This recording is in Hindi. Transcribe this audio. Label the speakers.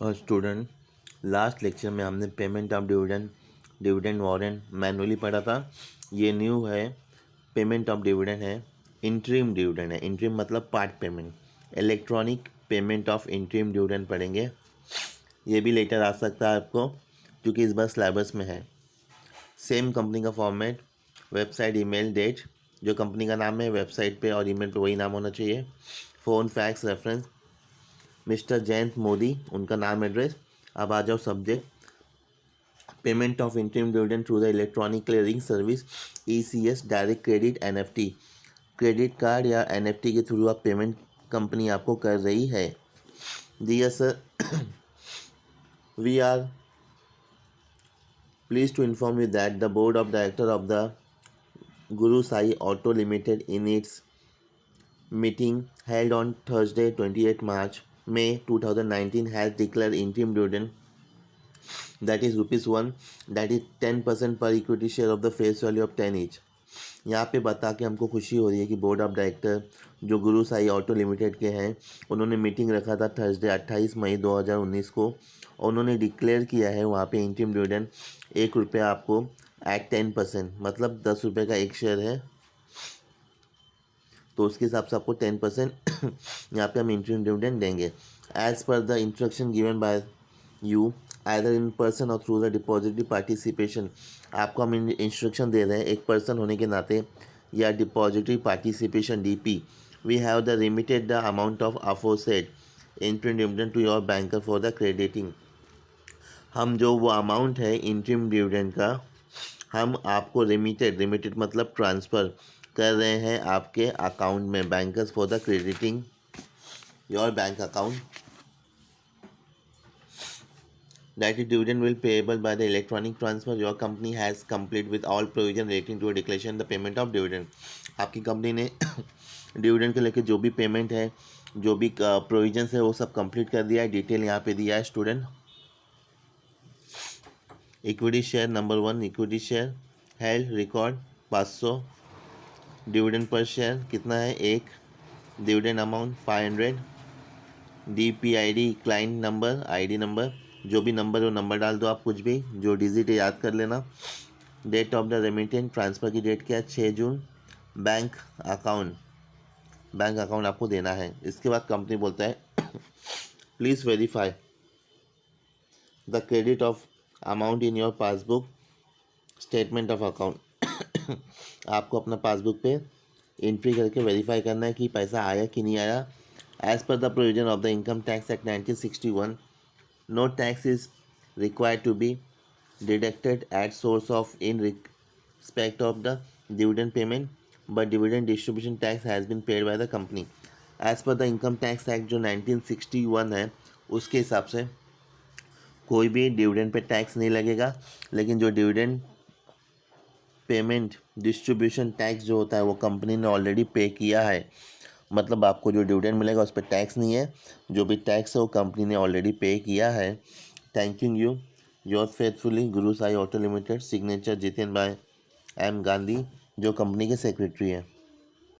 Speaker 1: और स्टूडेंट, लास्ट लेक्चर में हमने payment of dividend, dividend warrant manually पढ़ा था। ये न्यू है, पेमेंट ऑफ डिविडेंड है, इंटरिम डिविडेंड है। इंटरिम मतलब part payment, electronic payment of interim dividend पढ़ेंगे। ये भी लेटर आ सकता है आपको, क्योंकि इस बार सिलेबस में है। सेम कंपनी का फॉर्मेट, वेबसाइट, ईमेल, डेट, जो कंपनी का नाम है वेबसाइट पे और ईमेल पे वही नाम होना चाहिए। Phone, fax, reference, mister Jayant Modi उनका नाम, एड्रेस। अब आ जाओ subject, payment of interim dividend through the electronic clearing service ECS, direct credit, NFT। Credit card या NFT के थ्रू आप पेमेंट कंपनी आपको कर रही है। Dear sir, we are pleased to inform you that the board of directors of the Guru Sai Auto Limited in its meeting held on Thursday 28 March May 2019 has declared interim dividend, that is ₹1, that is 10% per equity share of the face value of 10 each। यहाँ पे बता के हमको खुशी हो रही है कि बोर्ड ऑफ डायरेक्टर जो गुरु साई ऑटो लिमिटेड के हैं, उन्होंने मीटिंग रखा था थर्सडे 28 मई 2019 को, और उन्होंने डिक्लेयर किया है वहाँ पे इंटरिम डिविडेंड ₹1 आपको एट 10%, मतलब ₹10 का एक शेयर है, तो उसके हिसाब से आपको 10% यहाँ पे हम इंटरिम डिविडेंड देंगे। As per the instruction given by you either in person or through the depository participation. आपको हम इंस्ट्रक्शन दे रहे हैं एक पर्सन होने के नाते, या depository participation DP। We have the remitted the amount of aforesaid interim dividend to your banker for the crediting. हम जो वो अमाउंट है इंटरिम डिविडेंड का, हम आपको रिमिटेड मतलब ट्रांसफ़र कर रहे हैं आपके अकाउंट में, bankers for the crediting your bank account. That is dividend will payable by the electronic transfer. Your company has complete with all provision relating to a declaration the payment of dividend। आपकी कंपनी ने डिविडेंड को लेकर जो भी पेमेंट है, जो भी प्रोविजंस है, वो सब कंप्लीट कर दिया है। डिटेल यहाँ पे दिया है student. Equity share number 1, equity share held record 500। Dividend per share कितना है? 1। Dividend amount 500। DPID client number, ID number, जो भी नंबर हो नंबर डाल दो आप, कुछ भी जो डिजिट है याद कर लेना। Date of the remittance, transfer की डेट क्या है? 6 जून। बैंक अकाउंट आपको देना है। इसके बाद कंपनी बोलता है please verify the credit of amount in your passbook statement of account. आपको अपना पासबुक पे एंट्री करके वेरीफाई करना है कि पैसा आया कि नहीं आया। As per the provision of the income tax act 1961, no tax is required to be deducted at source of in respect of the dividend payment, but dividend distribution tax has been paid by the company as per the income tax act जो 1961 है, उसके हिसाब से कोई भी डिविडेंड पे टैक्स नहीं लगेगा। लेकिन जो डिविडेंड पेमेंट डिस्ट्रीब्यूशन टैक्स जो होता है वो कंपनी ने ऑलरेडी पे किया है, मतलब आपको जो डिविडेंड मिलेगा उस पर टैक्स नहीं है। जो भी टैक्स है वो कंपनी ने ऑलरेडी पे किया है। Thanking you, your faithfully Guru Sai auto limited. Signature Jiten भाई M गांधी, जो कंपनी के सेक्रेटरी हैं।